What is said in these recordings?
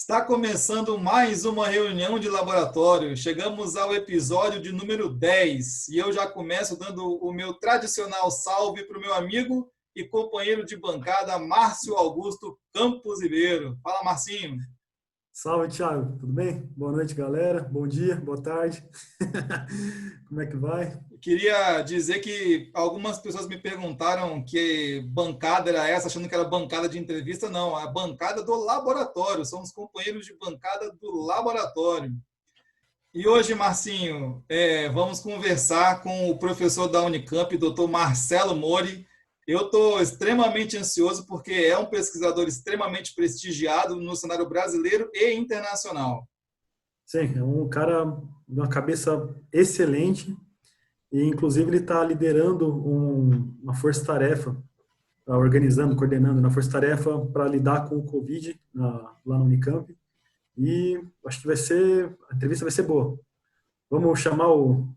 Está começando mais uma reunião de laboratório. Chegamos ao episódio de número 10 e eu já começo dando o meu tradicional salve para o meu amigo e companheiro de bancada, Márcio Augusto Campos Ribeiro. Fala, Marcinho. Salve, Thiago. Tudo bem? Boa noite, galera. Bom dia, boa tarde. Como é que vai? Queria dizer que algumas pessoas me perguntaram que bancada era essa, achando que era bancada de entrevista. Não, a bancada do laboratório. Somos companheiros de bancada do laboratório. E hoje, Marcinho, vamos conversar com o professor da Unicamp, doutor Marcelo Mori. Eu estou extremamente ansioso porque é um pesquisador extremamente prestigiado no cenário brasileiro e internacional. Sim, é um cara de uma cabeça excelente e, inclusive, ele está liderando uma força-tarefa, tá organizando, coordenando uma força-tarefa para lidar com o Covid lá na Unicamp. E acho que a entrevista vai ser boa. Vamos chamar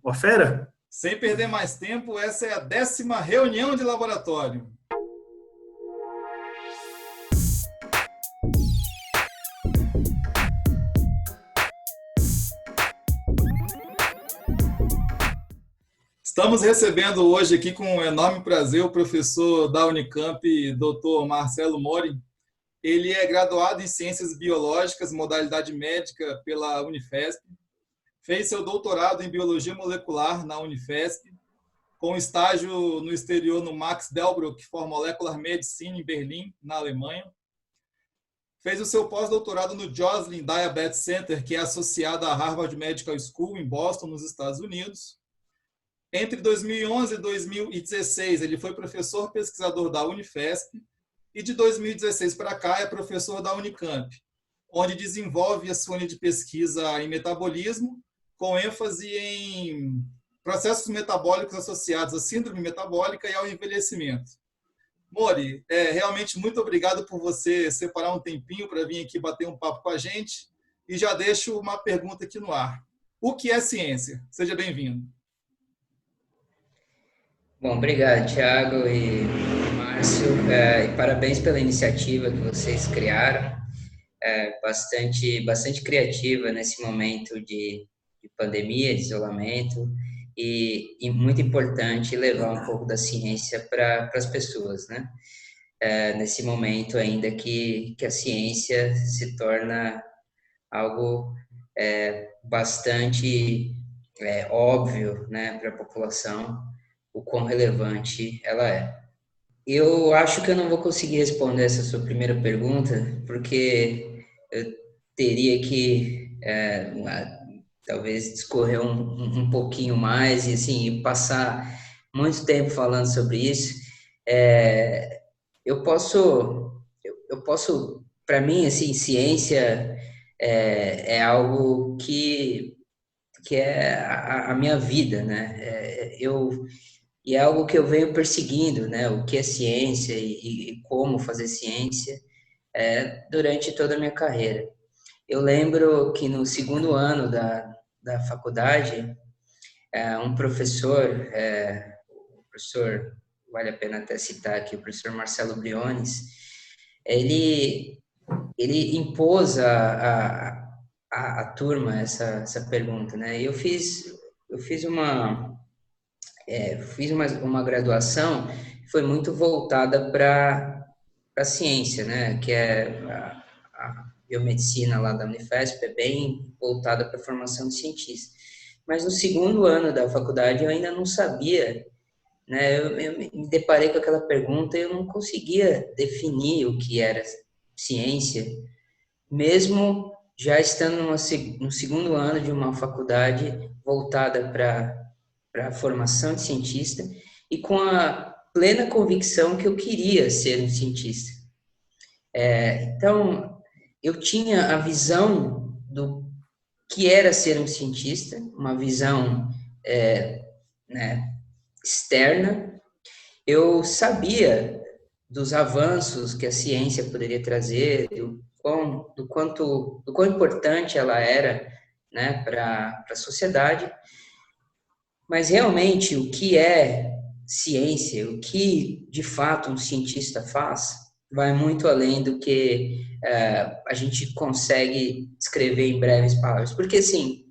a fera? Sem perder mais tempo, essa é a 10ª reunião de laboratório. Estamos recebendo hoje aqui com um enorme prazer o professor da Unicamp, doutor Marcelo Mori. Ele é graduado em Ciências Biológicas, modalidade médica pela Unifesp. Fez seu doutorado em Biologia Molecular na Unifesp, com estágio no exterior no Max Delbruck for Molecular Medicine em Berlim, na Alemanha. Fez o seu pós-doutorado no Joslin Diabetes Center, que é associado à Harvard Medical School, em Boston, nos Estados Unidos. Entre 2011 e 2016, ele foi professor pesquisador da Unifesp e de 2016 para cá é professor da Unicamp, onde desenvolve a sua linha de pesquisa em metabolismo, com ênfase em processos metabólicos associados à síndrome metabólica e ao envelhecimento. Mori, realmente muito obrigado por você separar um tempinho para vir aqui bater um papo com a gente e já deixo uma pergunta aqui no ar. O que é ciência? Seja bem-vindo. Bom, obrigado, Thiago e Márcio, e parabéns pela iniciativa que vocês criaram, bastante criativa nesse momento de pandemia, de isolamento, e muito importante levar um pouco da ciência para as pessoas, né? Nesse momento ainda que a ciência se torna algo bastante óbvio, né, para a população, o quão relevante ela é. Eu acho que eu não vou conseguir responder essa sua primeira pergunta, porque eu teria que talvez discorrer um pouquinho mais e assim, passar muito tempo falando sobre isso. Eu posso, para mim, assim, ciência é algo que é a minha vida, né? E é algo que eu venho perseguindo, né? O que é ciência e como fazer ciência durante toda a minha carreira. Eu lembro que no segundo ano da faculdade, um professor, vale a pena até citar aqui, o professor Marcelo Briones, ele impôs a turma essa pergunta, né? E eu fiz uma graduação que foi muito voltada para a ciência, né? Que é a biomedicina lá da Unifesp, é bem voltada para a formação de cientista. Mas no segundo ano da faculdade eu ainda não sabia, né? Eu me deparei com aquela pergunta e eu não conseguia definir o que era ciência, mesmo já estando no segundo ano de uma faculdade voltada para a formação de cientista e com a plena convicção que eu queria ser um cientista. Então, eu tinha a visão do que era ser um cientista, uma visão né, externa. Eu sabia dos avanços que a ciência poderia trazer, do quão importante ela era, né, para a sociedade. Mas realmente o que é ciência, o que de fato um cientista faz, vai muito além do que a gente consegue descrever em breves palavras. Porque, assim,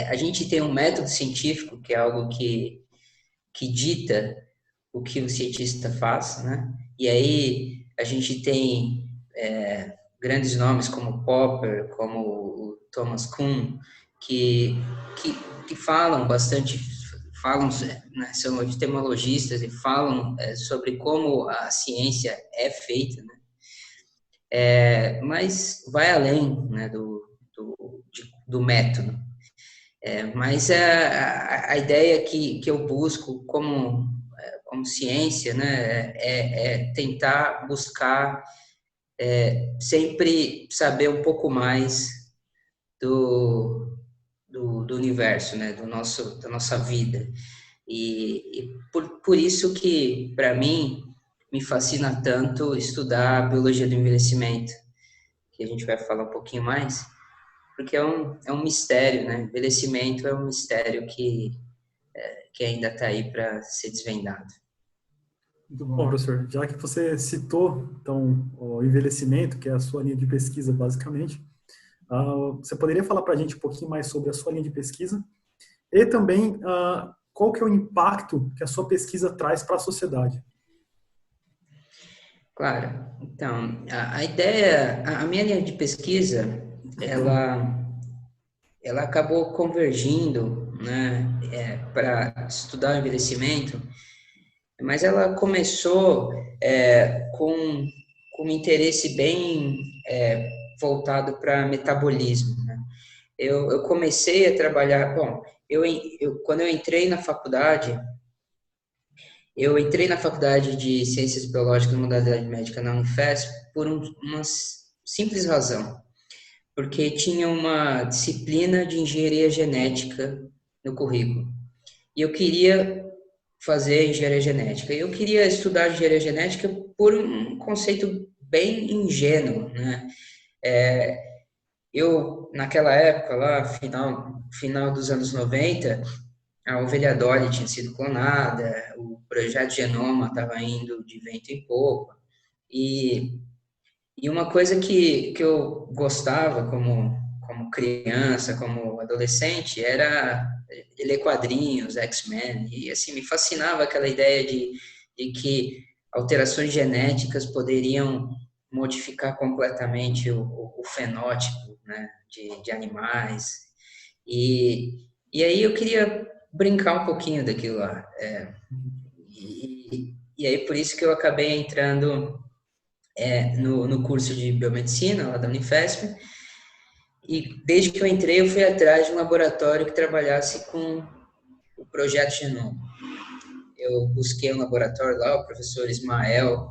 a gente tem um método científico, que é algo que dita o que o cientista faz, né? E aí a gente tem grandes nomes como Popper, como o Thomas Kuhn, que, que falam bastante, falam, né, são epistemologistas e falam sobre como a ciência é feita, né? Mas vai além, né, do método. Mas a ideia que eu busco como ciência, né, é tentar buscar sempre saber um pouco mais do universo, né, da nossa vida. E por isso que, para mim, me fascina tanto estudar a biologia do envelhecimento, que a gente vai falar um pouquinho mais, porque é um mistério, né? Envelhecimento é um mistério que ainda está aí para ser desvendado. Muito bom, professor. Já que você citou, então, o envelhecimento, que é a sua linha de pesquisa, basicamente, você poderia falar para a gente um pouquinho mais sobre a sua linha de pesquisa e também qual que é o impacto que a sua pesquisa traz para a sociedade? Claro. Então, a ideia, a minha linha de pesquisa, ela acabou convergindo, né, para estudar o envelhecimento, mas ela começou com um interesse bem voltado para metabolismo, né? Eu comecei a trabalhar, bom, quando eu entrei na faculdade de Ciências Biológicas e Modalidade Médica na Unifesp por uma simples razão, porque tinha uma disciplina de engenharia genética no currículo. E eu queria fazer engenharia genética. Eu queria estudar engenharia genética por um conceito bem ingênuo, né? Naquela época, lá, final dos anos 90, a ovelha Dolly tinha sido clonada, o projeto Genoma estava indo de vento em popa. E uma coisa que eu gostava como criança, como adolescente, era ler quadrinhos, X-Men, e assim, me fascinava aquela ideia de que alterações genéticas poderiam modificar completamente o fenótipo, né, de animais. E aí eu queria brincar um pouquinho daquilo lá. E aí por isso que eu acabei entrando no curso de biomedicina lá da Unifesp, e desde que eu entrei eu fui atrás de um laboratório que trabalhasse com o projeto Genoma. Eu busquei um laboratório lá, o professor Ismael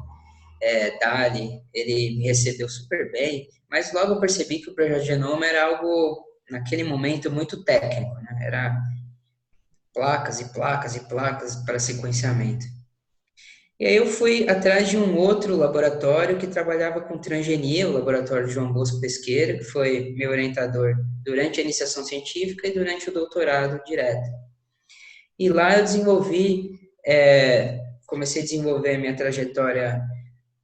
Dali, ele me recebeu super bem, mas logo eu percebi que o projeto Genoma era algo, naquele momento, muito técnico, né? Era placas e placas e placas para sequenciamento. E aí eu fui atrás de um outro laboratório que trabalhava com transgenia, o laboratório de João Bosco Pesqueira, que foi meu orientador durante a iniciação científica e durante o doutorado direto. E lá eu comecei a desenvolver minha trajetória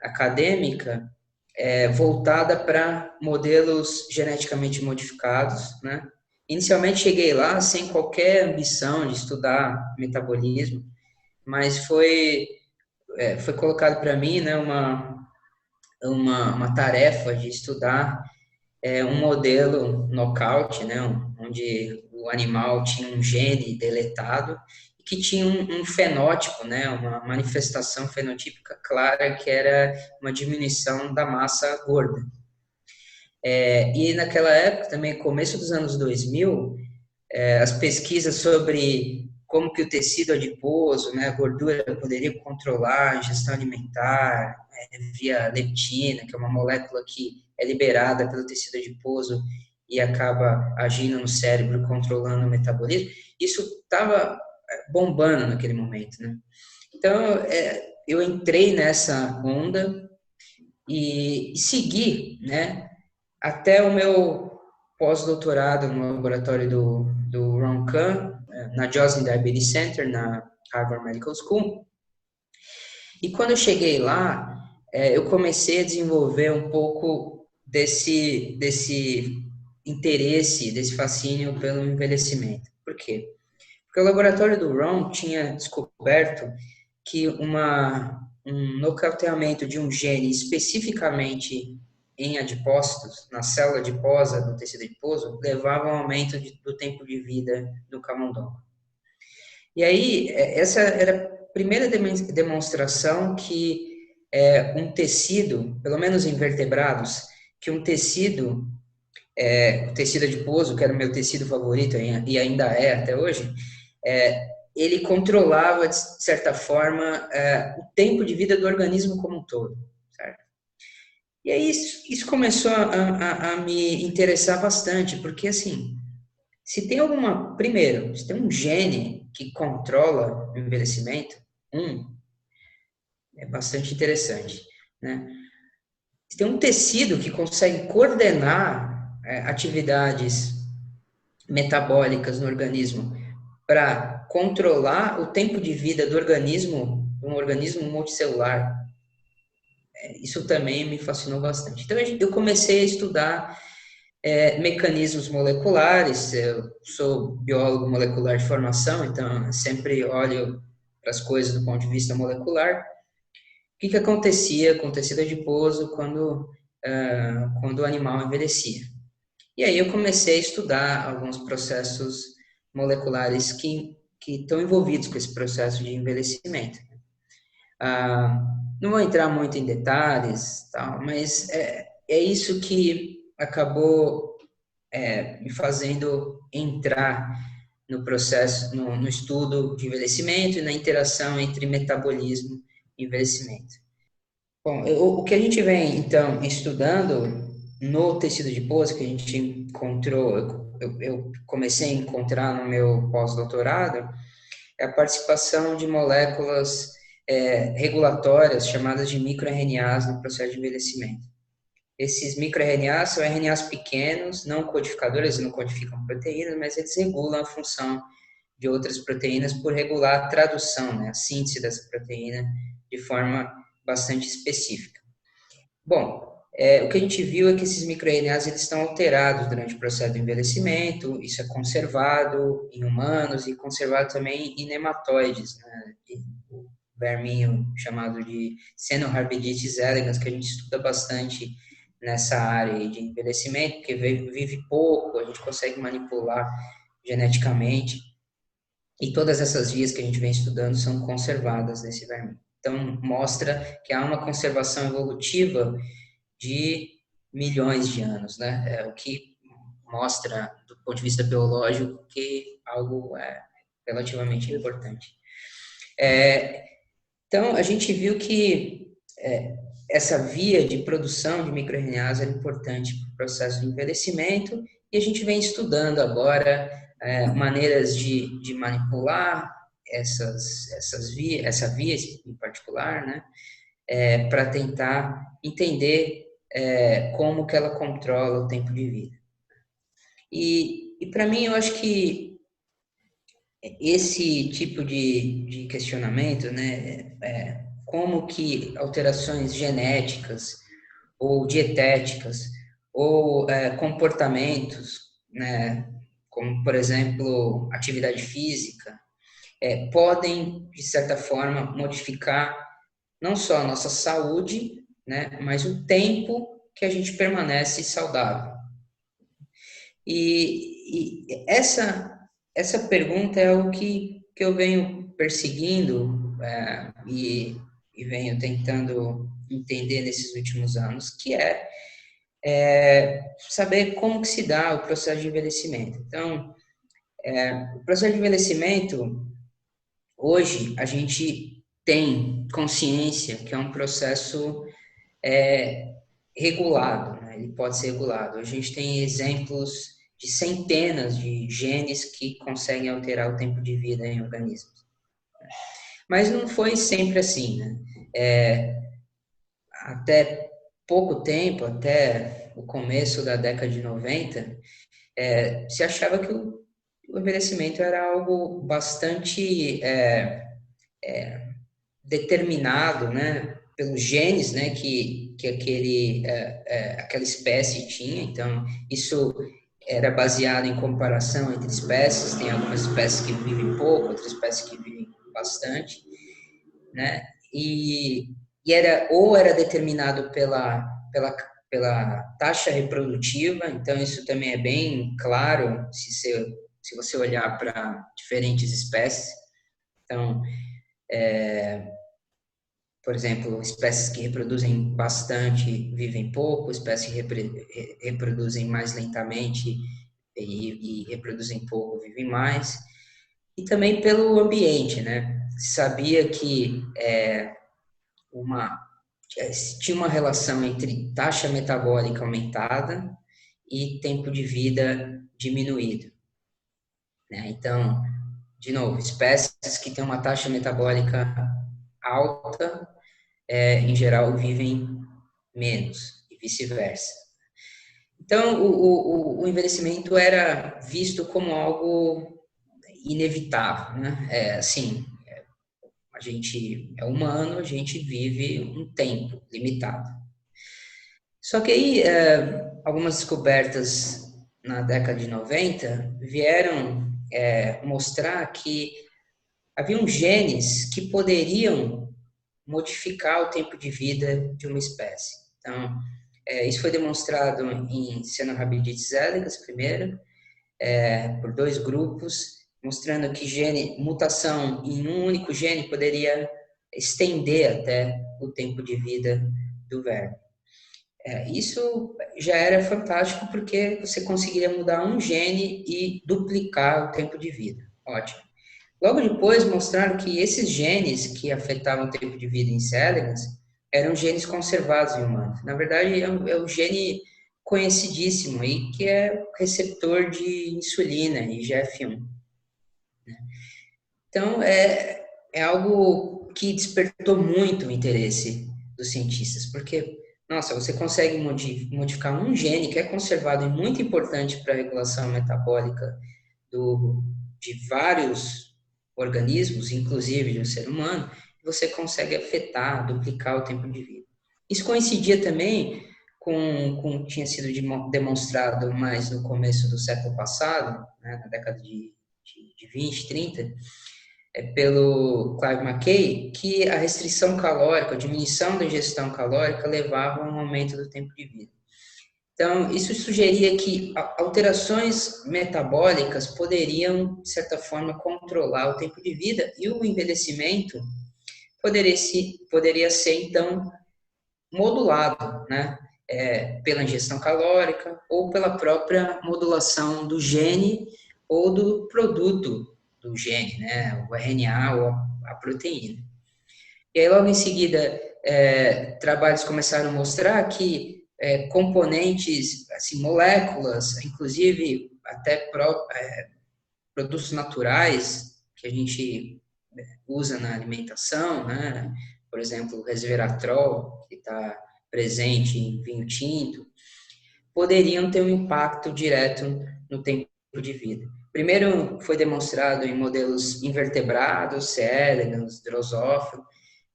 acadêmica voltada para modelos geneticamente modificados, né? Inicialmente cheguei lá sem qualquer ambição de estudar metabolismo, mas foi colocado para mim, né, uma tarefa de estudar um modelo knockout, né, onde o animal tinha um gene deletado e que tinha um fenótipo, né, uma manifestação fenotípica clara que era uma diminuição da massa gorda. E naquela época, também começo dos anos 2000, as pesquisas sobre como que o tecido adiposo, né, a gordura poderia controlar a ingestão alimentar, via leptina, que é uma molécula que é liberada pelo tecido adiposo e acaba agindo no cérebro, controlando o metabolismo. Isso estava bombando naquele momento, né? Então, eu entrei nessa onda e segui, né, até o meu pós-doutorado no laboratório do Ron Kahn, na Joslin Diabetes Center, na Harvard Medical School. E quando eu cheguei lá, eu comecei a desenvolver um pouco desse interesse, desse fascínio pelo envelhecimento. Por quê? Porque o laboratório do Ron tinha descoberto que um nocauteamento de um gene especificamente em adipócitos, na célula adiposa do tecido adiposo, levava ao aumento do tempo de vida do camundongo. E aí, essa era a primeira demonstração que um tecido, pelo menos em vertebrados, que um tecido, o tecido adiposo, que era o meu tecido favorito e ainda é até hoje, ele controlava, de certa forma, o tempo de vida do organismo como um todo, certo? E aí isso começou a me interessar bastante, porque assim, primeiro, se tem um gene que controla o envelhecimento, é bastante interessante, né? Se tem um tecido que consegue coordenar atividades metabólicas no organismo para controlar o tempo de vida do organismo, um organismo multicelular, isso também me fascinou bastante. Então, eu comecei a estudar mecanismos moleculares, eu sou biólogo molecular de formação, então sempre olho para as coisas do ponto de vista molecular. O que acontecia com o tecido adiposo quando o animal envelhecia? E aí eu comecei a estudar alguns processos moleculares que estão envolvidos com esse processo de envelhecimento. Não vou entrar muito em detalhes, tal, mas é isso que acabou me fazendo entrar no processo, no estudo de envelhecimento e na interação entre metabolismo e envelhecimento. Bom, o que a gente vem, então, estudando no tecido adiposo, que a gente encontrou, eu comecei a encontrar no meu pós-doutorado, é a participação de moléculas regulatórias chamadas de microRNAs no processo de envelhecimento. Esses microRNAs são RNAs pequenos, não codificadores, eles não codificam proteínas, mas eles regulam a função de outras proteínas por regular a tradução, né, a síntese dessa proteína de forma bastante específica. Bom, o que a gente viu é que esses microRNAs eles estão alterados durante o processo de envelhecimento, isso é conservado em humanos e conservado também em nematóides, né, o verminho chamado de Caenorhabditis elegans, que a gente estuda bastante nessa área de envelhecimento, porque vive pouco, a gente consegue manipular geneticamente, e todas essas vias que a gente vem estudando são conservadas nesse verme. Então, mostra que há uma conservação evolutiva de milhões de anos, né? É o que mostra, do ponto de vista biológico, que algo é relativamente importante. Então, a gente viu que essa via de produção de microRNAs é importante para o processo de envelhecimento e a gente vem estudando agora maneiras de manipular essa via em particular, né, para tentar entender como que ela controla o tempo de vida. E para mim, eu acho que esse tipo de questionamento, né, como que alterações genéticas ou dietéticas ou comportamentos, né, como, por exemplo, atividade física, podem, de certa forma, modificar não só a nossa saúde, né, mas o tempo que a gente permanece saudável. E essa pergunta é algo que eu venho perseguindo e venho tentando entender nesses últimos anos, que é saber como que se dá o processo de envelhecimento. Então, o processo de envelhecimento, hoje, a gente tem consciência que é um processo regulado, né? Ele pode ser regulado. A gente tem exemplos de centenas de genes que conseguem alterar o tempo de vida em organismos. Mas não foi sempre assim, né? Até pouco tempo, até o começo da década de 90, se achava que o envelhecimento era algo bastante determinado, né? pelos genes, né, que aquela espécie tinha. Então, isso era baseado em comparação entre espécies. Tem algumas espécies que vivem pouco, outras espécies que vivem bastante, né? Era determinado pela taxa reprodutiva. Então, isso também é bem claro se você olhar para diferentes espécies. Então, por exemplo, espécies que reproduzem bastante vivem pouco, espécies que reproduzem mais lentamente e reproduzem pouco vivem mais. E também pelo ambiente, né? Sabia que uma, tinha uma relação entre taxa metabólica aumentada e tempo de vida diminuído, né? Então, de novo, espécies que têm uma taxa metabólica alta, em geral, vivem menos e vice-versa. Então, o envelhecimento era visto como algo inevitável, né? Assim, a gente é humano, a gente vive um tempo limitado. Só que aí, algumas descobertas na década de 90 vieram mostrar que haviam genes que poderiam modificar o tempo de vida de uma espécie. Então, isso foi demonstrado em Caenorhabditis elegans, primeiro, por 2 grupos, mostrando que mutação em um único gene poderia estender até o tempo de vida do verme. Isso já era fantástico, porque você conseguiria mudar um gene e duplicar o tempo de vida. Ótimo. Logo depois mostraram que esses genes que afetavam o tempo de vida em C. elegans eram genes conservados em humanos. Na verdade, é um gene conhecidíssimo aí, que é o receptor de insulina, IGF-1. Então, é algo que despertou muito o interesse dos cientistas, porque, nossa, você consegue modificar um gene que é conservado e muito importante para a regulação metabólica de vários organismos, inclusive do ser humano, você consegue afetar, duplicar o tempo de vida. Isso coincidia também com tinha sido demonstrado mais no começo do século passado, né, na década de 20, 30, pelo Clive McKay, que a restrição calórica, a diminuição da ingestão calórica levava a um aumento do tempo de vida. Então, isso sugeria que alterações metabólicas poderiam, de certa forma, controlar o tempo de vida, e o envelhecimento poderia ser, então, modulado, né? Pela ingestão calórica ou pela própria modulação do gene ou do produto do gene, né? O RNA ou a proteína. E aí, logo em seguida, trabalhos começaram a mostrar que componentes, assim, moléculas, inclusive até produtos naturais que a gente usa na alimentação, né? Por exemplo, o resveratrol, que está presente em vinho tinto, poderiam ter um impacto direto no tempo de vida. Primeiro foi demonstrado em modelos invertebrados, C. elegans, drosófilo,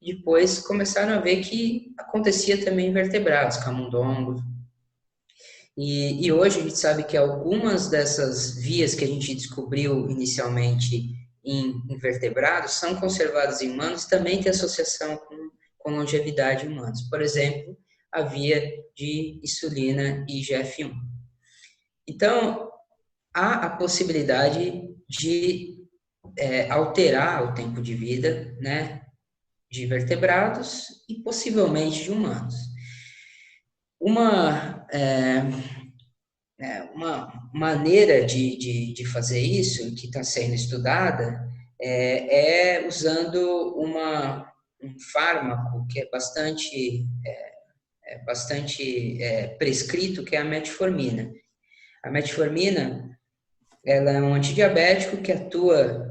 e depois começaram a ver que acontecia também em vertebrados, camundongos. E hoje a gente sabe que algumas dessas vias que a gente descobriu inicialmente em invertebrados são conservadas em humanos, também tem associação com longevidade em humanos. Por exemplo, a via de insulina e IGF-1. Então, há a possibilidade de alterar o tempo de vida, né, de vertebrados e possivelmente de humanos. Uma maneira de fazer isso, que está sendo estudada, usando um fármaco que é bastante prescrito, que é a metformina. A metformina, ela é um antidiabético que atua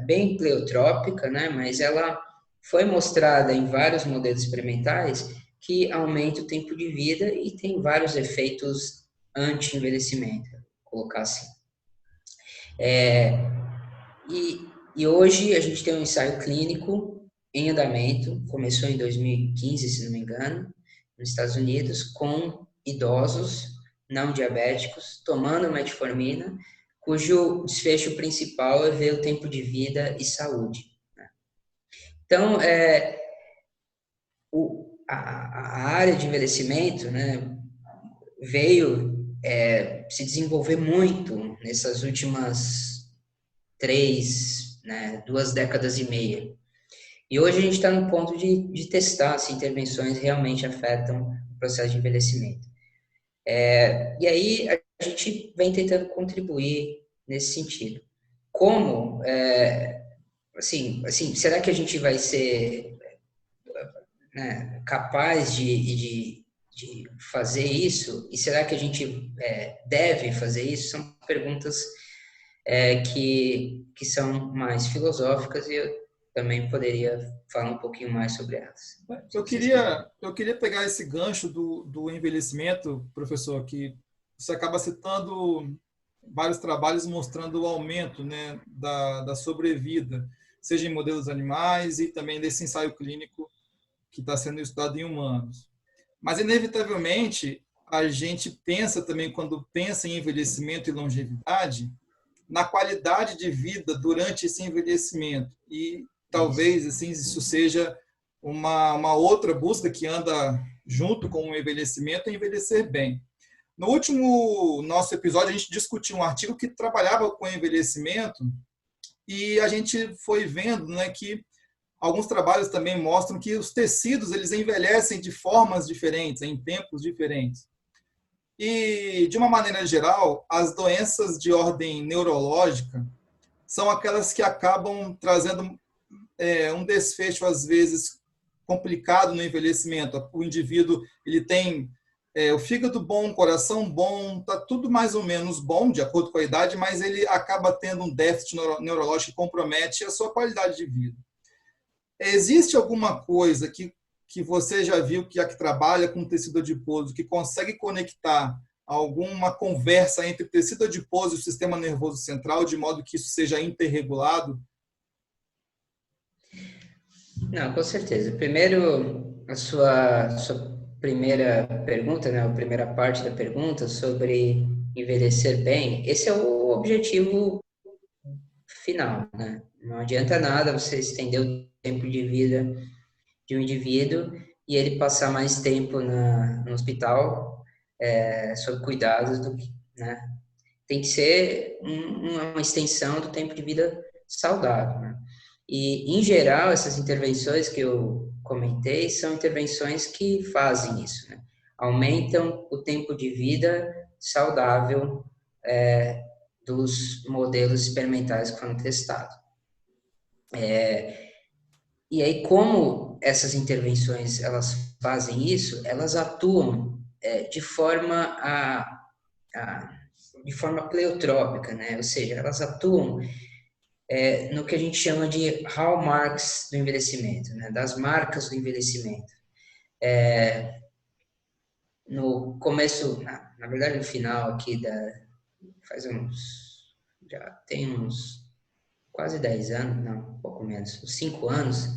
bem pleotrópica, né, mas ela foi mostrada em vários modelos experimentais que aumenta o tempo de vida e tem vários efeitos anti-envelhecimento, vou colocar assim. E hoje a gente tem um ensaio clínico em andamento, começou em 2015, se não me engano, nos Estados Unidos, com idosos não diabéticos tomando metformina, cujo desfecho principal é ver o tempo de vida e saúde. Então, a área de envelhecimento, né, veio se desenvolver muito nessas últimas 2 décadas e meia. E hoje a gente está no ponto de testar se intervenções realmente afetam o processo de envelhecimento. E aí a gente vem tentando contribuir nesse sentido. Como, assim, será que a gente vai ser, né, capaz de fazer isso? E será que a gente deve fazer isso? São perguntas que são mais filosóficas e eu também poderia falar um pouquinho mais sobre elas. Eu queria pegar esse gancho do envelhecimento, professor, que você acaba citando vários trabalhos mostrando o aumento, né, da sobrevida, seja em modelos animais e também desse ensaio clínico que está sendo estudado em humanos. Mas, inevitavelmente, a gente pensa também, quando pensa em envelhecimento e longevidade, na qualidade de vida durante esse envelhecimento. E talvez assim, isso seja uma outra busca que anda junto com o envelhecimento, é envelhecer bem. No último nosso episódio, a gente discutiu um artigo que trabalhava com envelhecimento e a gente foi vendo, né, que alguns trabalhos também mostram que os tecidos eles envelhecem de formas diferentes, em tempos diferentes. E, de uma maneira geral, as doenças de ordem neurológica são aquelas que acabam trazendo um desfecho, às vezes, complicado no envelhecimento. O indivíduo ele tem o fígado bom, o coração bom, está tudo mais ou menos bom, de acordo com a idade, mas ele acaba tendo um déficit neurológico que compromete a sua qualidade de vida. Existe alguma coisa que você já viu que trabalha com tecido adiposo, que consegue conectar alguma conversa entre tecido adiposo e o sistema nervoso central, de modo que isso seja interregulado? Não, com certeza. Primeiro, a sua primeira pergunta, né, a primeira parte da pergunta sobre envelhecer bem, esse é o objetivo final, né? Não adianta nada você estender o tempo de vida de um indivíduo e ele passar mais tempo no hospital sob cuidados do que, né? Tem que ser uma extensão do tempo de vida saudável, né? E, em geral, essas intervenções que eu comentei são intervenções que fazem isso, né? Aumentam o tempo de vida saudável dos modelos experimentais que foram testados. E aí, como essas intervenções elas fazem isso, elas atuam de forma de forma pleiotrópica, né? Ou seja, elas atuam no que a gente chama de hallmarks do envelhecimento, né? Das marcas do envelhecimento. No começo, na verdade, no final aqui já tem uns quase 10 anos, não, um pouco menos, uns 5 anos,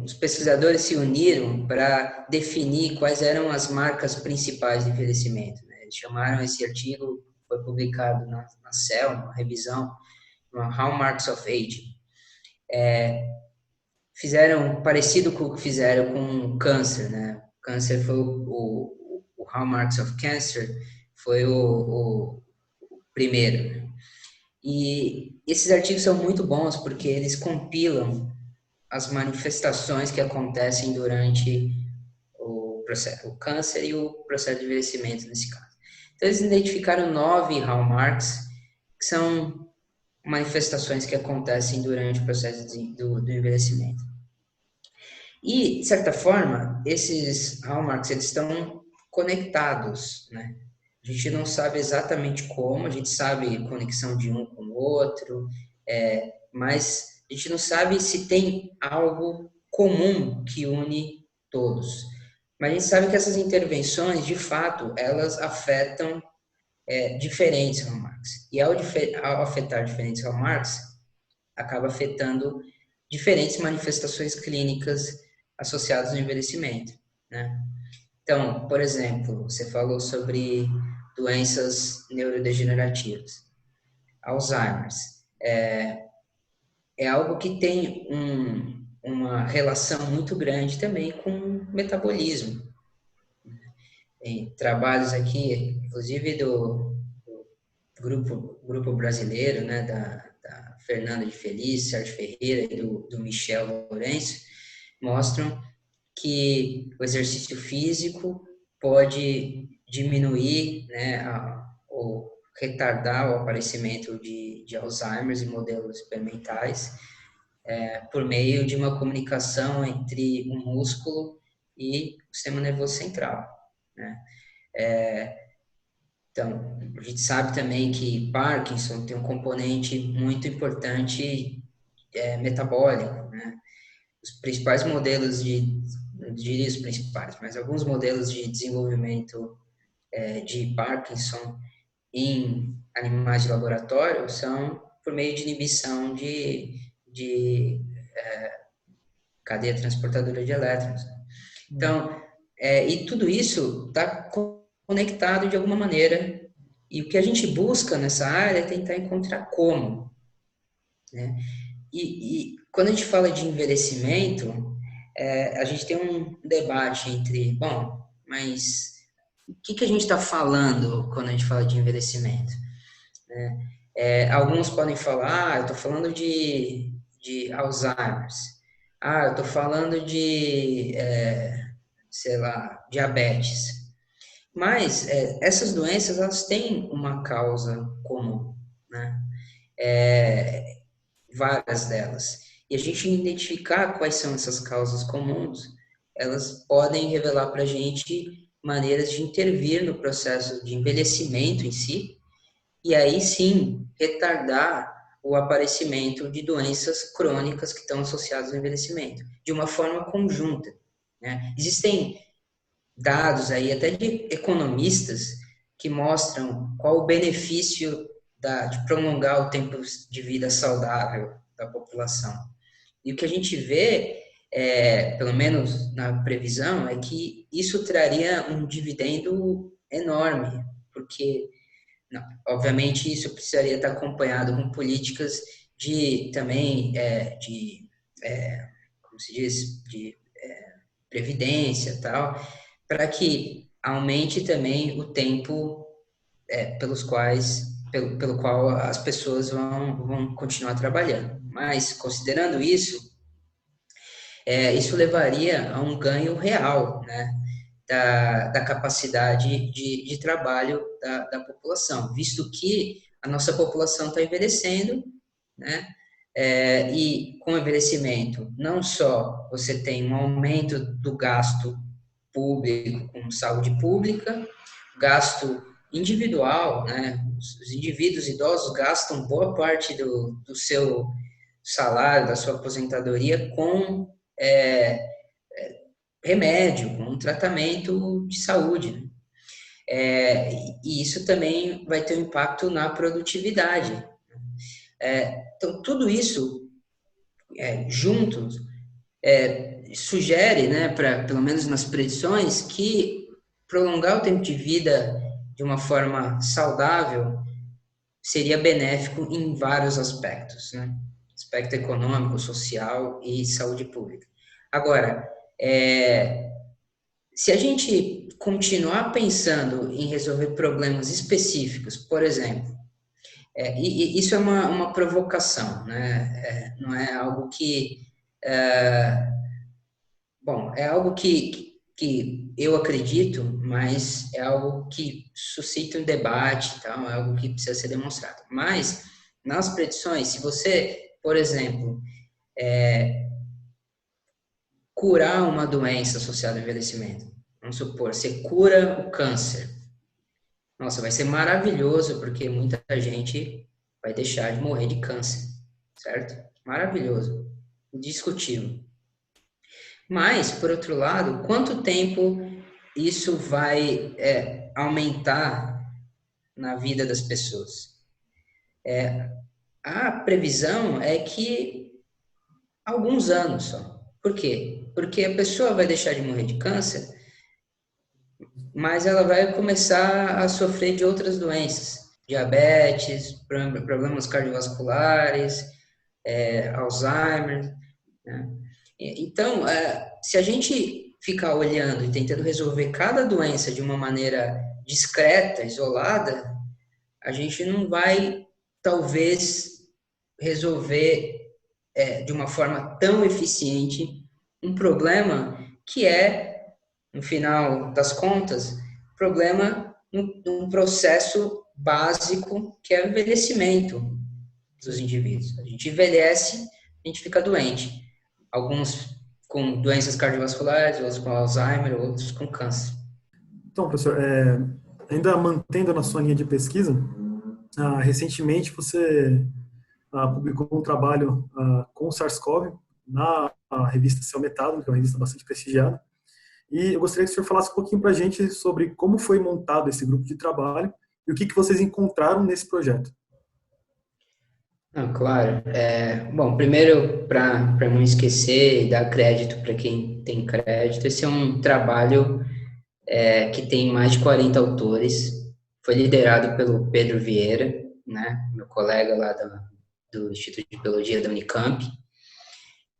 os pesquisadores se uniram para definir quais eram as marcas principais de envelhecimento, né? Eles chamaram esse artigo, foi publicado na Cell, uma revisão, uma Hallmarks of Aging. Fizeram parecido com o que fizeram com câncer, né? Câncer foi o Hallmarks of Cancer, foi o primeiro, né? E esses artigos são muito bons porque eles compilam as manifestações que acontecem durante o câncer e o processo de envelhecimento nesse caso. Então, eles identificaram 9 hallmarks, que são manifestações que acontecem durante o processo do envelhecimento. E, de certa forma, esses hallmarks eles estão conectados, né? A gente não sabe exatamente como, a gente sabe conexão de um com o outro, mas a gente não sabe se tem algo comum que une todos. Mas a gente sabe que essas intervenções, de fato, elas afetam diferentes hallmarks. E ao afetar diferentes hallmarks, acaba afetando diferentes manifestações clínicas associadas ao envelhecimento, né? Então, por exemplo, você falou sobre doenças neurodegenerativas. Alzheimer's é algo que tem uma relação muito grande também com metabolismo. Tem trabalhos aqui, inclusive do grupo brasileiro, né, da Fernanda de Feliz, Sérgio Ferreira e do Michel Lourenço, mostram que o exercício físico pode diminuir, né, ou retardar o aparecimento de Alzheimer em modelos experimentais, por meio de uma comunicação entre o músculo e o sistema nervoso central, né? Então, a gente sabe também que Parkinson tem um componente muito importante metabólico, né? Os principais modelos não diria os principais, mas alguns modelos de desenvolvimento de Parkinson em animais de laboratório são por meio de inibição de cadeia transportadora de elétrons. Então, e tudo isso está conectado de alguma maneira, e o que a gente busca nessa área é tentar encontrar como, né? E quando a gente fala de envelhecimento, a gente tem um debate entre, bom, mas o que a gente está falando quando a gente fala de envelhecimento, né? Alguns podem falar, eu estou falando de Alzheimer's, eu estou falando de, sei lá, diabetes. Mas essas doenças, elas têm uma causa comum, né? Várias delas. E a gente identificar quais são essas causas comuns, elas podem revelar para a gente maneiras de intervir no processo de envelhecimento em si, e aí sim retardar o aparecimento de doenças crônicas que estão associadas ao envelhecimento, de uma forma conjunta, né? Existem dados aí até de economistas que mostram qual o benefício de prolongar o tempo de vida saudável da população. E o que a gente vê, pelo menos na previsão, é que isso traria um dividendo enorme, porque, não, obviamente, isso precisaria estar acompanhado com políticas também como se diz, de previdência e tal, para que aumente também o tempo pelo qual as pessoas vão continuar trabalhando. Mas, considerando isso, isso levaria a um ganho real, né, da capacidade de trabalho da população, visto que a nossa população está envelhecendo, né, e com o envelhecimento, não só você tem um aumento do gasto público com saúde pública, gasto individual, né? Os indivíduos idosos gastam boa parte do seu salário, da sua aposentadoria com remédio, com tratamento de saúde, né? E isso também vai ter um impacto na produtividade. Então, tudo isso juntos sugere, né, pelo menos nas predições, que prolongar o tempo de vida de uma forma saudável seria benéfico em vários aspectos, né? Aspecto econômico, social e saúde pública. Agora, se a gente continuar pensando em resolver problemas específicos, por exemplo, e isso é uma provocação, né? Não é algo que... bom, é algo que eu acredito, mas é algo que suscita um debate, tal, é algo que precisa ser demonstrado. Mas, nas predições, se você, por exemplo, curar uma doença associada ao envelhecimento, vamos supor, você cura o câncer, nossa, vai ser maravilhoso, porque muita gente vai deixar de morrer de câncer, certo? Maravilhoso, indiscutível. Mas, por outro lado, quanto tempo isso vai aumentar na vida das pessoas? A previsão é que alguns anos só. Por quê? Porque a pessoa vai deixar de morrer de câncer, mas ela vai começar a sofrer de outras doenças, diabetes, problemas cardiovasculares, Alzheimer, né? Então, se a gente ficar olhando e tentando resolver cada doença de uma maneira discreta, isolada, a gente não vai, talvez, resolver de uma forma tão eficiente um problema que no final das contas, problema num processo básico que é o envelhecimento dos indivíduos. A gente envelhece, a gente fica doente. Alguns com doenças cardiovasculares, outros com Alzheimer, outros com câncer. Então, professor, ainda mantendo na sua linha de pesquisa, recentemente você publicou um trabalho com o SARS-CoV na revista Cell Metado, que é uma revista bastante prestigiada, e eu gostaria que o senhor falasse um pouquinho para a gente sobre como foi montado esse grupo de trabalho e o que vocês encontraram nesse projeto. Claro. Bom, primeiro, para não esquecer e dar crédito para quem tem crédito, esse é um trabalho que tem mais de 40 autores, foi liderado pelo Pedro Vieira, né, meu colega lá do Instituto de Biologia da Unicamp,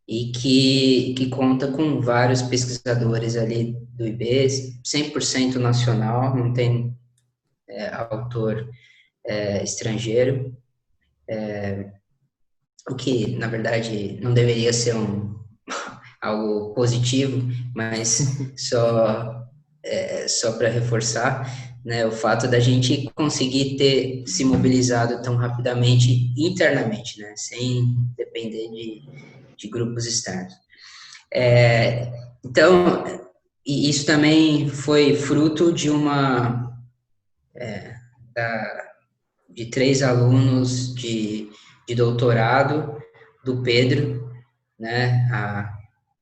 e que conta com vários pesquisadores ali do IB, 100% nacional, não tem autor estrangeiro, o que, na verdade, não deveria ser algo positivo, mas só para reforçar, né, o fato da gente conseguir ter se mobilizado tão rapidamente internamente, né, sem depender de grupos externos. Então, e isso também foi fruto de de 3 alunos de doutorado do Pedro, né, a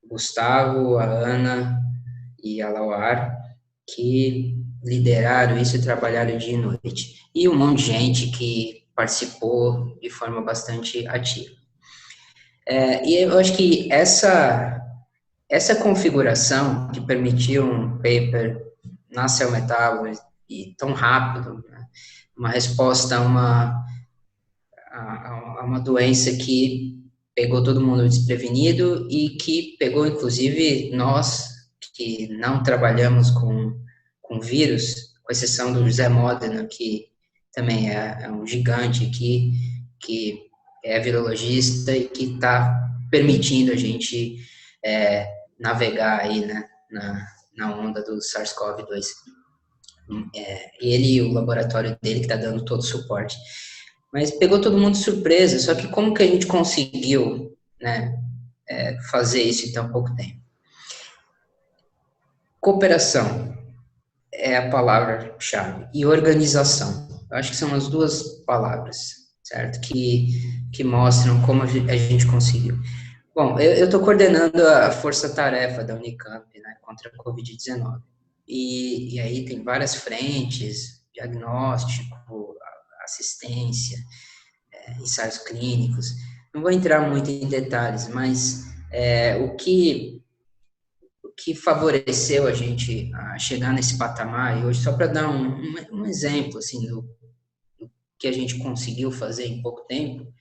Gustavo, a Ana e a Lauar, que lideraram isso e trabalharam dia e noite. E um monte de gente que participou de forma bastante ativa. E eu acho que essa configuração de permitir um paper na Cell Metabolism e tão rápido, né, uma resposta a uma doença que pegou todo mundo desprevenido e que pegou, inclusive, nós que não trabalhamos com vírus, com exceção do José Modena, que também é um gigante aqui, que é virologista e que está permitindo a gente navegar aí, né, na onda do SARS-CoV-2. Ele e o laboratório dele que está dando todo o suporte. Mas pegou todo mundo de surpresa, só que como que a gente conseguiu, né, fazer isso em tão pouco tempo? Cooperação é a palavra-chave, e organização. Eu acho que são as duas palavras, certo? Que mostram como a gente conseguiu. Bom, eu estou coordenando a força-tarefa da Unicamp, né, contra a Covid-19. E aí tem várias frentes, diagnóstico, assistência, ensaios clínicos. Não vou entrar muito em detalhes, mas o que favoreceu a gente a chegar nesse patamar, e hoje, só para dar um exemplo assim, do que a gente conseguiu fazer em pouco tempo,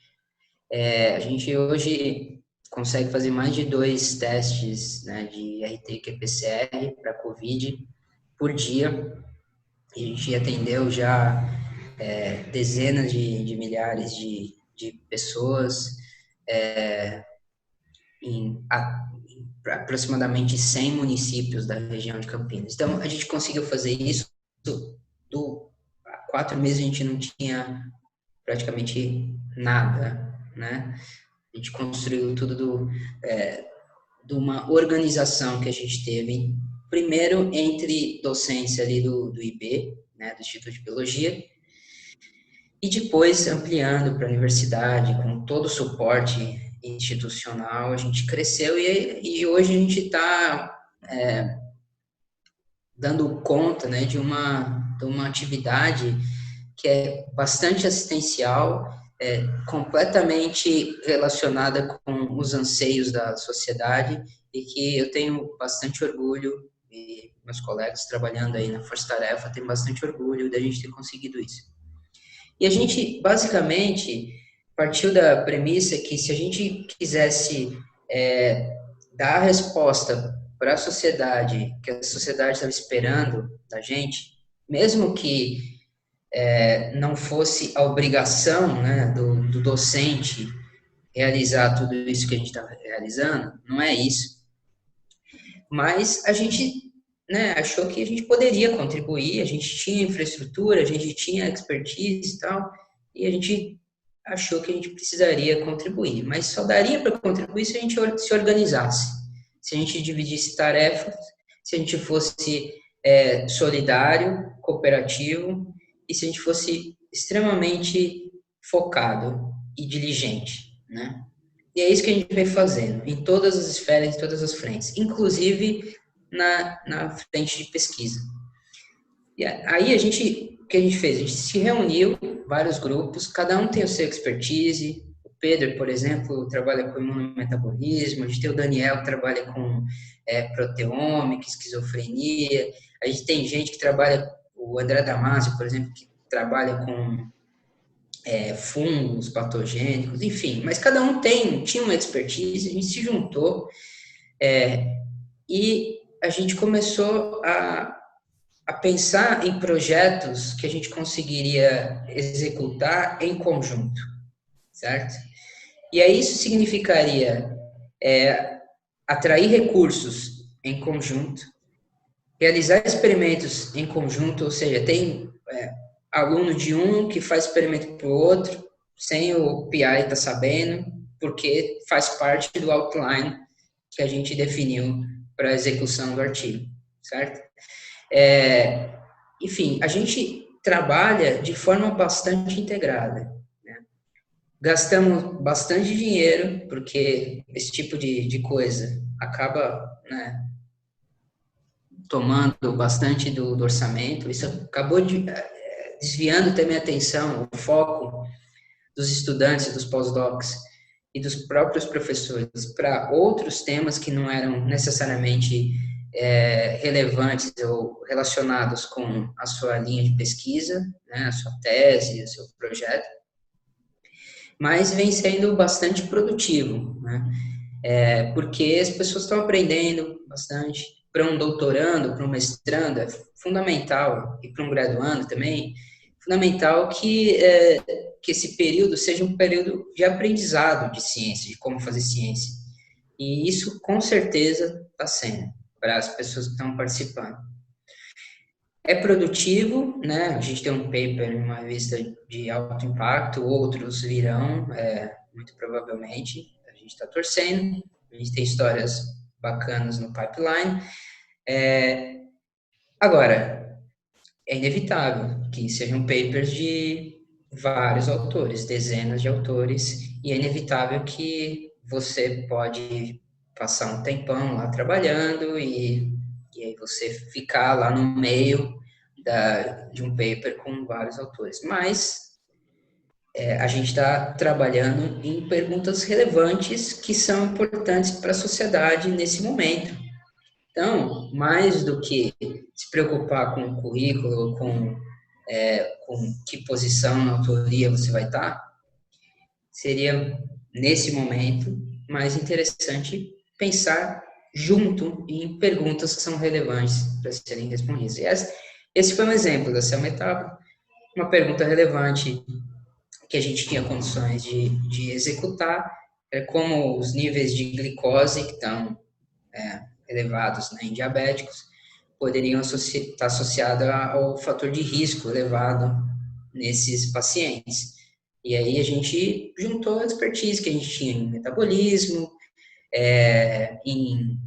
a gente hoje consegue fazer mais de 2 testes, né, de RT-qPCR para COVID por dia. A gente atendeu já dezenas de milhares de pessoas em aproximadamente 100 municípios da região de Campinas. Então, a gente conseguiu fazer isso. Há 4 meses a gente não tinha praticamente nada, né? A gente construiu tudo de uma organização que a gente teve, primeiro entre docência ali do IB, né, do Instituto de Biologia, e depois ampliando para a universidade, com todo o suporte institucional, a gente cresceu e hoje a gente está dando conta, né, de uma atividade que é bastante assistencial completamente relacionada com os anseios da sociedade e que eu tenho bastante orgulho, e meus colegas trabalhando aí na Força Tarefa têm bastante orgulho da gente ter conseguido isso. E a gente, basicamente, partiu da premissa que se a gente quisesse dar a resposta para a sociedade, que a sociedade estava esperando da gente, mesmo que não fosse a obrigação, né, do docente realizar tudo isso que a gente está realizando, não é isso. Mas a gente, né, achou que a gente poderia contribuir, a gente tinha infraestrutura, a gente tinha expertise e tal, e a gente achou que a gente precisaria contribuir. Mas só daria para contribuir se a gente se organizasse, se a gente dividisse tarefas, se a gente fosse solidário, cooperativo, e se a gente fosse extremamente focado e diligente, né? E é isso que a gente vem fazendo, em todas as esferas, em todas as frentes, inclusive na frente de pesquisa. E aí o que a gente fez? A gente se reuniu, vários grupos, cada um tem o seu expertise. O Pedro, por exemplo, trabalha com imunometabolismo, a gente tem o Daniel, que trabalha com proteômica, esquizofrenia, a gente tem gente que trabalha, o André Damasio, por exemplo, que trabalha com fungos patogênicos, enfim, mas cada um tinha uma expertise, a gente se juntou e a gente começou a pensar em projetos que a gente conseguiria executar em conjunto, certo? E aí isso significaria atrair recursos em conjunto, realizar experimentos em conjunto, ou seja, tem aluno de um que faz experimento para o outro, sem o PI estar sabendo, porque faz parte do outline que a gente definiu para a execução do artigo, certo? Enfim, a gente trabalha de forma bastante integrada, né? Gastamos bastante dinheiro, porque esse tipo de coisa acaba, né, tomando bastante do orçamento. Isso acabou desviando também a atenção, o foco dos estudantes, dos pós-docs e dos próprios professores para outros temas que não eram necessariamente relevantes ou relacionados com a sua linha de pesquisa, né, a sua tese, o seu projeto, mas vem sendo bastante produtivo, né, porque as pessoas estão aprendendo bastante. Para um doutorando, para um mestrando, é fundamental, e para um graduando também, fundamental que esse período seja um período de aprendizado de ciência, de como fazer ciência. E isso, com certeza, está sendo, para as pessoas que estão participando. É produtivo, né? A gente tem um paper em uma revista de alto impacto, outros virão, muito provavelmente. A gente está torcendo, a gente tem histórias bacanas no pipeline. Agora, é inevitável que sejam papers de vários autores, dezenas de autores, e é inevitável que você pode passar um tempão lá trabalhando e aí você ficar lá no meio de um paper com vários autores. Mas a gente está trabalhando em perguntas relevantes que são importantes para a sociedade nesse momento. Então, mais do que se preocupar com o currículo, com que posição na autoria você vai estar, seria, nesse momento, mais interessante pensar junto em perguntas que são relevantes para serem respondidas. E esse foi um exemplo dessa etapa, uma pergunta relevante que a gente tinha condições de executar, como os níveis de glicose que estão elevados, né, em diabéticos, poderiam estar associados ao fator de risco elevado nesses pacientes. E aí a gente juntou a expertise que a gente tinha em metabolismo, em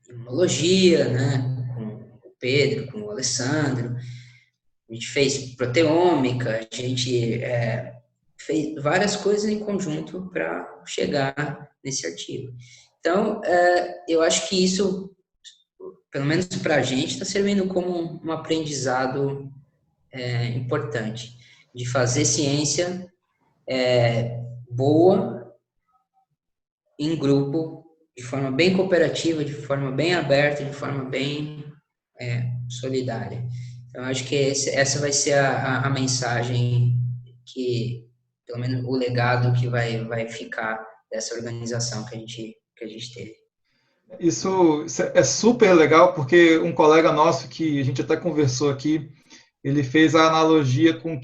imunologia, né, com o Pedro, com o Alessandro. A gente fez proteômica, a gente fez várias coisas em conjunto para chegar nesse artigo. Então, eu acho que isso, pelo menos para a gente, está servindo como um aprendizado importante. de fazer ciência boa, em grupo, de forma bem cooperativa, de forma bem aberta, de forma bem solidária. Então, acho que essa vai ser a mensagem que, pelo menos, o legado que vai ficar dessa organização que a gente teve. Isso é super legal, porque um colega nosso que a gente até conversou aqui, ele fez a analogia com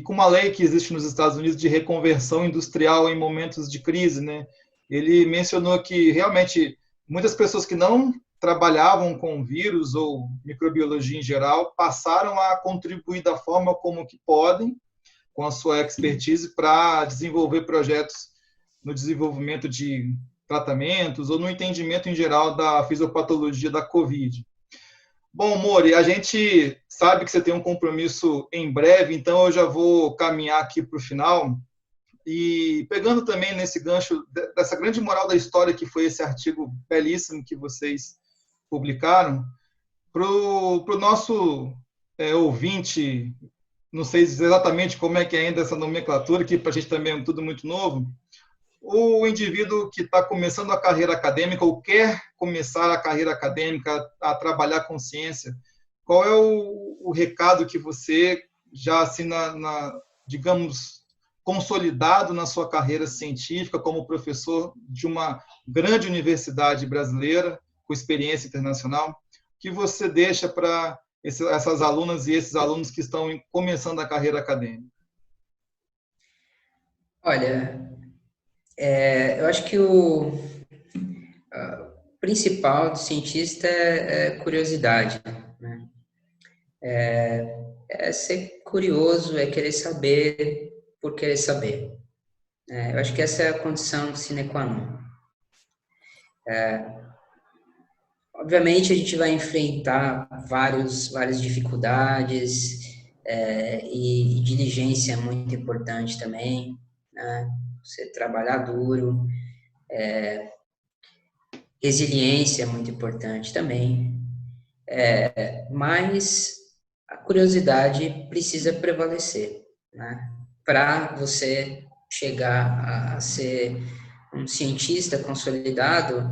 uma lei que existe nos Estados Unidos de reconversão industrial em momentos de crise, né? Ele mencionou que realmente muitas pessoas que não trabalhavam com vírus ou microbiologia em geral passaram a contribuir da forma como que podem, com a sua expertise, para desenvolver projetos no desenvolvimento de tratamentos ou no entendimento em geral da fisiopatologia da COVID. Bom, Mori, a gente sabe que você tem um compromisso em breve, então eu já vou caminhar aqui para o final. E pegando também nesse gancho dessa grande moral da história que foi esse artigo belíssimo que vocês publicaram, para o nosso ouvinte, não sei exatamente como é que é ainda essa nomenclatura, que para a gente também é tudo muito novo, o indivíduo que está começando a carreira acadêmica ou quer começar a carreira acadêmica, a trabalhar com ciência, qual é o recado que você já, assim, digamos, consolidado na sua carreira científica como professor de uma grande universidade brasileira, com experiência internacional, que você deixa para essas alunas e esses alunos que estão começando a carreira acadêmica? Olha, eu acho que o principal do cientista é curiosidade, né? É ser curioso, é querer saber por querer saber. Eu acho que essa é a condição sine qua non. Obviamente, a gente vai enfrentar várias dificuldades, e diligência é muito importante também, né? Você trabalhar duro, resiliência é muito importante também, mas a curiosidade precisa prevalecer, né? Para você chegar a ser um cientista consolidado,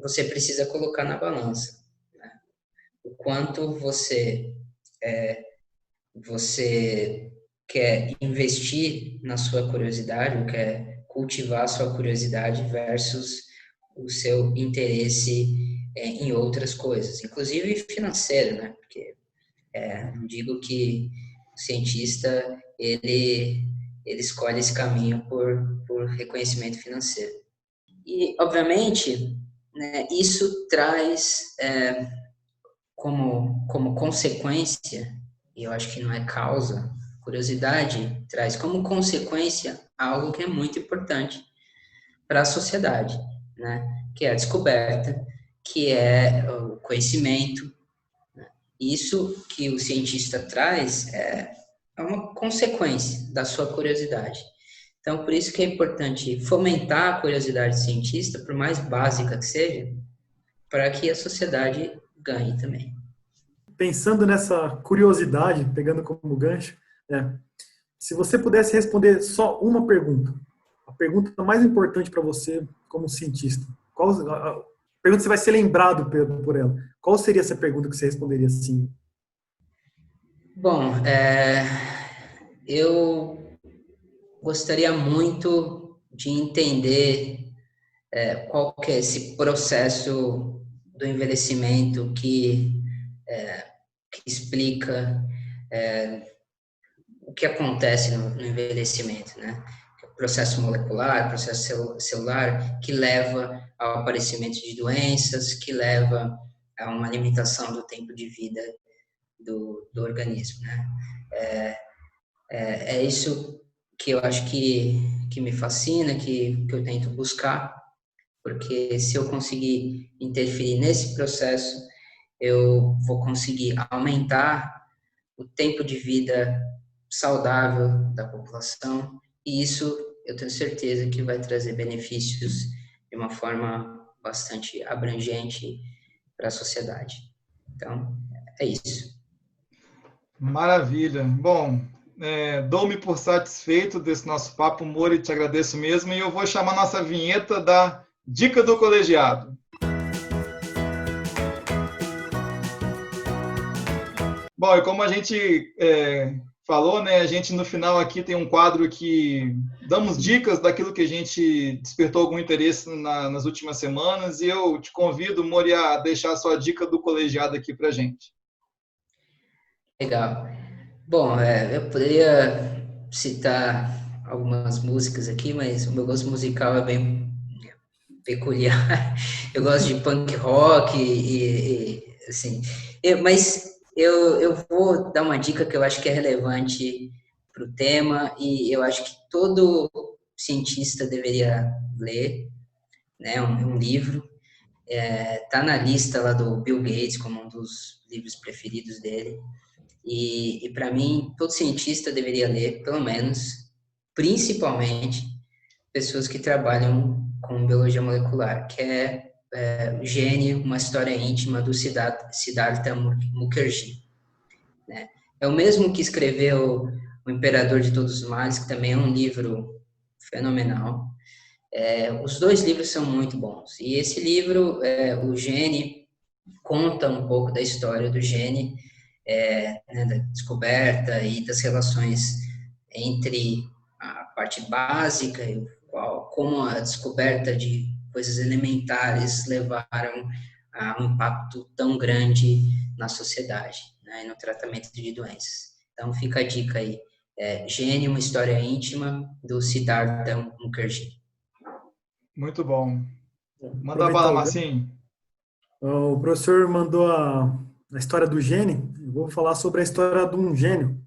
você precisa colocar na balança, né? O quanto você quer investir na sua curiosidade, quer cultivar a sua curiosidade versus o seu interesse em outras coisas, inclusive financeiro, né? Porque não digo que o cientista ele escolhe esse caminho por reconhecimento financeiro. E, obviamente, né, isso traz como consequência, e eu acho que não é causa, curiosidade traz como consequência algo que é muito importante para a sociedade, né? Que é a descoberta, que é o conhecimento. Isso que o cientista traz é uma consequência da sua curiosidade. Então, por isso que é importante fomentar a curiosidade cientista, por mais básica que seja, para que a sociedade ganhe também. Pensando nessa curiosidade, pegando como gancho, se você pudesse responder só uma pergunta, a pergunta mais importante para você como cientista, qual a pergunta que você vai ser lembrado por ela, qual seria essa pergunta que você responderia assim? Bom, eu gostaria muito de entender qual que é esse processo do envelhecimento que explica o que acontece no envelhecimento, né? Processo molecular, processo celular, que leva ao aparecimento de doenças, que leva a uma limitação do tempo de vida do organismo, né? É isso que eu acho que me fascina, que eu tento buscar, porque se eu conseguir interferir nesse processo, eu vou conseguir aumentar o tempo de vida saudável da população, e isso eu tenho certeza que vai trazer benefícios de uma forma bastante abrangente para a sociedade. Então, é isso. Maravilha. Bom, dou-me por satisfeito desse nosso papo, Mori, te agradeço mesmo, e eu vou chamar nossa vinheta da Dica do Colegiado. Bom, e como a gente falou, né, a gente no final aqui tem um quadro que damos dicas daquilo que a gente despertou algum interesse nas últimas semanas, e eu te convido, Mori, a deixar a sua dica do colegiado aqui pra gente. Legal. Bom, eu poderia citar algumas músicas aqui, mas o meu gosto musical é bem peculiar. Eu gosto de punk rock assim, mas eu vou dar uma dica que eu acho que é relevante para o tema e eu acho que todo cientista deveria ler, né? Um livro. Tá na lista lá do Bill Gates como um dos livros preferidos dele. E para mim, todo cientista deveria ler, pelo menos, principalmente pessoas que trabalham com biologia molecular, que é Gene, uma história íntima do Siddhartha Mukherjee. Né? É o mesmo que escreveu O Imperador de Todos os Males, que também é um livro fenomenal. Os dois livros são muito bons. E esse livro, o Gene, conta um pouco da história do Gene, da descoberta e das relações entre a parte básica e como a descoberta de coisas elementares levaram a um impacto tão grande na sociedade, né, e no tratamento de doenças. Então fica a dica aí, Gene, uma história íntima, do Siddhartha Mukherjee. Muito bom. Manda bala, Marcinho. O professor mandou a história do gene. Eu vou falar sobre a história de um gênio,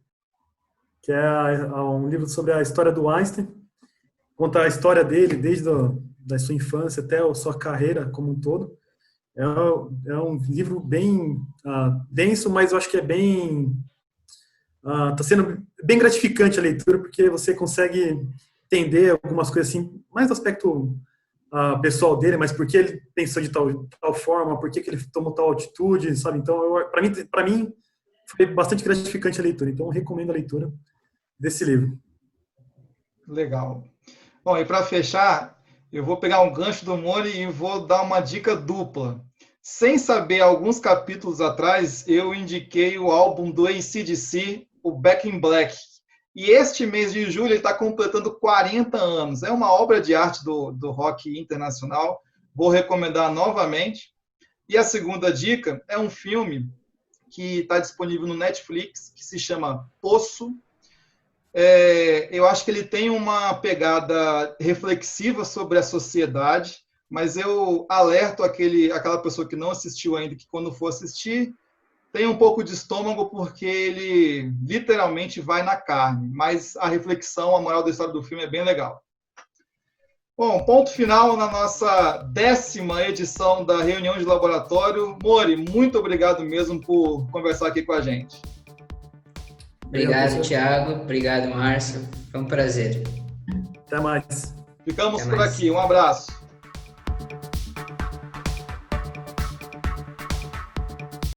que é um livro sobre a história do Einstein. Conta a história dele desde da sua infância até a sua carreira como um todo. É um livro bem denso, mas eu acho que está sendo bem gratificante a leitura, porque você consegue entender algumas coisas assim, mais do aspecto pessoal dele, mas por que ele pensou de tal forma, por que ele tomou tal atitude, sabe? Então, para mim, foi bastante gratificante a leitura. Então, eu recomendo a leitura desse livro. Legal. Bom, e para fechar, eu vou pegar um gancho do Mori e vou dar uma dica dupla. Sem saber, alguns capítulos atrás, eu indiquei o álbum do AC/DC, o Back in Black. E este mês de julho ele está completando 40 anos. É uma obra de arte do rock internacional. Vou recomendar novamente. E a segunda dica é um filme que está disponível no Netflix, que se chama Poço. Eu acho que ele tem uma pegada reflexiva sobre a sociedade, mas eu alerto aquela pessoa que não assistiu ainda, que quando for assistir, tem um pouco de estômago, porque ele literalmente vai na carne, mas a reflexão, a moral da história do filme é bem legal. Bom, ponto final na nossa 10ª edição da reunião de laboratório. Mori, muito obrigado mesmo por conversar aqui com a gente. Obrigado, Thiago. Obrigado, Márcio. Foi um prazer. Até mais. Ficamos por aqui. Um abraço.